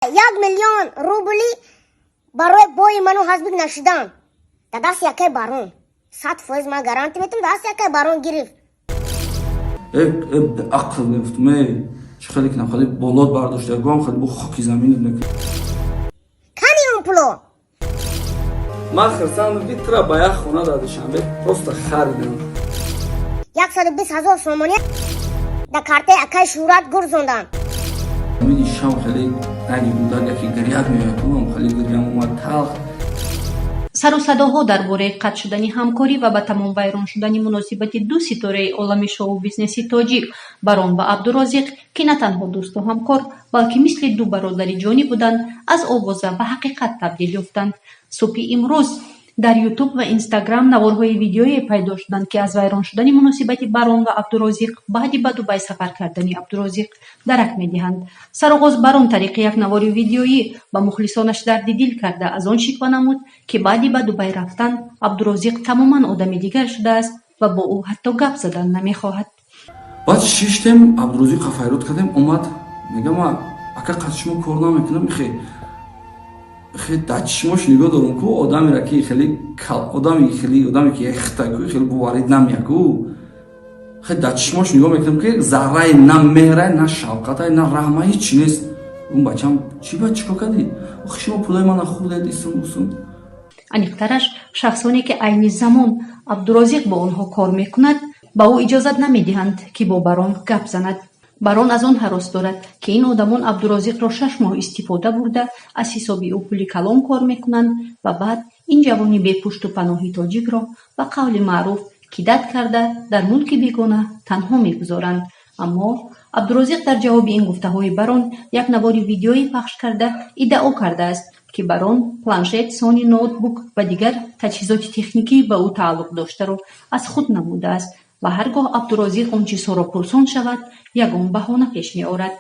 1 миллион рубли барои бои ману ҳазбик нашудан. Да даст якай барон. 100% ман гаранти метам, даст якай барон гирифт. ақл гирифтме. Чӣ хеле кинам, хеле болот бардошта, гам хеле бо хоки замин мекунам. Кани он пуло? Ман хирсандам ки тра ба як хона дадашам, просто харидам. 120,000 сомония да картаи акай шӯрат гурзондан. Мини шам хеле наги будар яки гиряк меякунам, хеле гирям омад талх. сару садоҳо дар бораи қатъ шудани ҳамкорӣ ва ба тамом вайрон шудани муносибати ду ситораи олами шоу-бизнеси тоҷик Барон ва Абдурозиқ, ки на танҳо дӯсту ҳамкор, балки мисли ду бародари ҷонӣ буданд, аз овоза ба ҳақиқат табдил ёфтанд. Субҳи имрӯз дар Ютуб ва Инстаграм наворҳои видеоие пайдо шуданд, ки аз вайрон шудани муносибати Барон ва Абдурозиқ баъди ба Дубай сафар кардани Абдурозиқ дарак медиҳанд. Сароғоз Барон тариқи як навори видеоӣ ба мухлисонаш дарди дил карда аз он шиква намуд, ки баъди ба Дубай рафтан Абдурозиқ тамоман одами дигар шудааст ва бо ӯ ҳатто гап задан намехоҳад. Баъд шиштем Абдурозиқ файрод кардем, омад мегам ака қад шумо кор намекунам, хеле дар чишмош нигоҳ дорам ку одамеро ки хеле одаме ки яхтаку хеле буварид намеяку, хеле дар чишмош нигоҳ мекунам ки зарраи на меҳрай, на шафқатай, на раҳмай ҳичи нест. Он бачам чикор кардӣ? Охи шумо пулои мана хӯрдед исун. Аниқтараш, шахсоне ки айни замон Абдурозиқ бо онҳо кор мекунад, ба ӯ иҷозат намедиҳанд ки бо Барон гап занад. Барон аз он ҳарос дорад, ки ин одамон Абдурозиқро 6 моҳ истифода бурда, аз ҳисоби ӯ пули калон кор мекунанд ва баъд ин ҷавони бепушту паноҳи тоҷикро ба қавли маъруф КИДАТ карда дар мулки бегона танҳо мегузоранд. Аммо Абдурозиқ дар ҷавоби ин гуфтаҳои Барон як навори видеоӣ пахш карда иддао кардааст, ки Барон планшет, сони ноутбук ва дигар таҷҳизоти техникӣ ба ӯ тааллуқ доштаро аз худ намудааст ва ҳар гоҳ Абдурозиқ он чизҳоро пурсон шавад, ягон баҳона пеш меорад.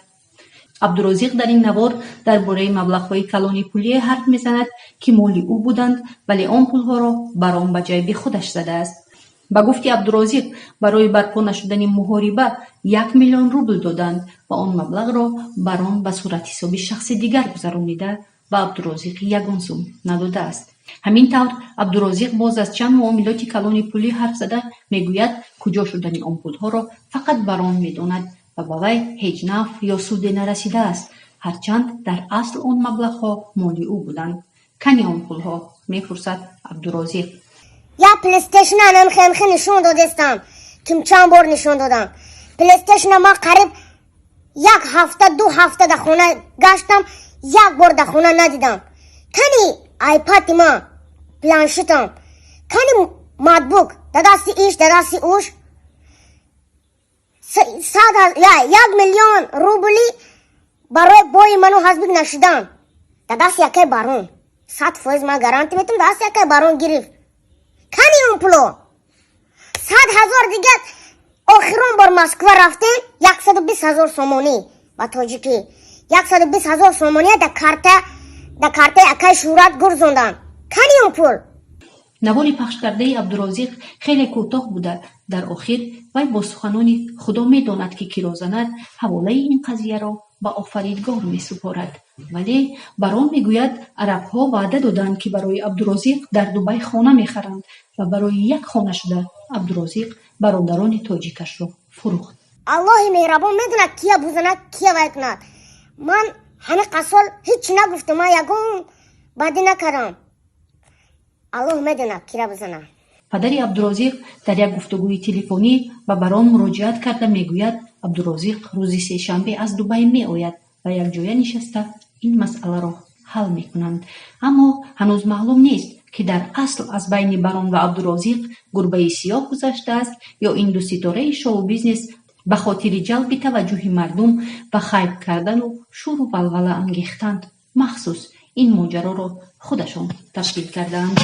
Абдурозиқ дар ин навор дар бораи маблағҳои калони пулие ҳарф мезанад, ки моли ӯ буданд, вале он пулҳоро Барон ба ҷайби худаш задааст. Ба гуфти Абдурозиқ, барои барпо нашудани муҳориба 1 миллион рубл доданд ва он маблағро Барон ба суратҳисоби шахси дигар гузаронида ба Абдурозиқ ягон сум надодааст. Ҳамин тавр Абдурозиқ боз аз чанд муомилоти калони пулӣ ҳарф зада мегӯяд, куҷо шудани он пулҳоро фақат Барон медонад ва ба вай ҳеҷ нафъ ё суде нарасидааст, ҳарчанд дар асл он маблағҳо моли ӯ буданд. Кани он пулҳо? Мепурсад Абдурозиқ. Я плейстейшн анамхемхи нишон додестам, ким чанд бор нишон додам. Плейстейшн ма қариб 1 ҳафта 2 ҳафта да хона гаштам, як бор да хона надидам. Кани айпади ма, планшетам, кани матбук, да дасти иш, да дасти уш. 1 миллион рубли барои бои ману ҳазбик нашудан. Да даст якай барон. 100% ман гаранти метам, даст якай барон гирифт. Кани он пуло? 100,000 дигар охирон бор Москва рафтем, 120,000 сомонӣ ба тоҷикӣ. 120,000 сомонӣ да картаи акай шӯрат гурзондан. Кани он пул? навори пахш кардаи Абдурозиқ хеле кӯтоҳ буда, дар охир вай бо суханони худо медонад ки киро занад ҳаволаи ин қазияро ба офаридгор месупорад. Вале Барон мегӯяд, арабҳо ваъда доданд, ки барои Абдурозиқ дар Дубай хона мехаранд ва барои як хона шуда Абдурозиқ бародарони тоҷикашро фурӯхт. Аллоҳи меҳрабон медонад кия бузанад, кия вай кунад. Ман ҳамин қасол ҳеҷ нагуфтам, ман ягон баъди накардам. Аллоҳ медонад кира бузанад. падари Абдурозиқ дар як гуфтугӯи телефонӣ ба Барон муроҷиат карда мегӯяд, Абдурозиқ рӯзи сешанбе аз Дубай меояд ва якҷоя нишаста ин масъаларо ҳал мекунанд. Аммо ҳанӯз маълум нест, ки дар асл аз байни Барон ва Абдурозиқ гурбаи сиёҳ гузаштааст ё ин ду ситораи шоу-бизнес ба хотири ҷалби таваҷҷӯҳи мардум ба хайп кардану шӯру валвала ангехтанд, махсус ин моҷароро худашон таштил кардаанд.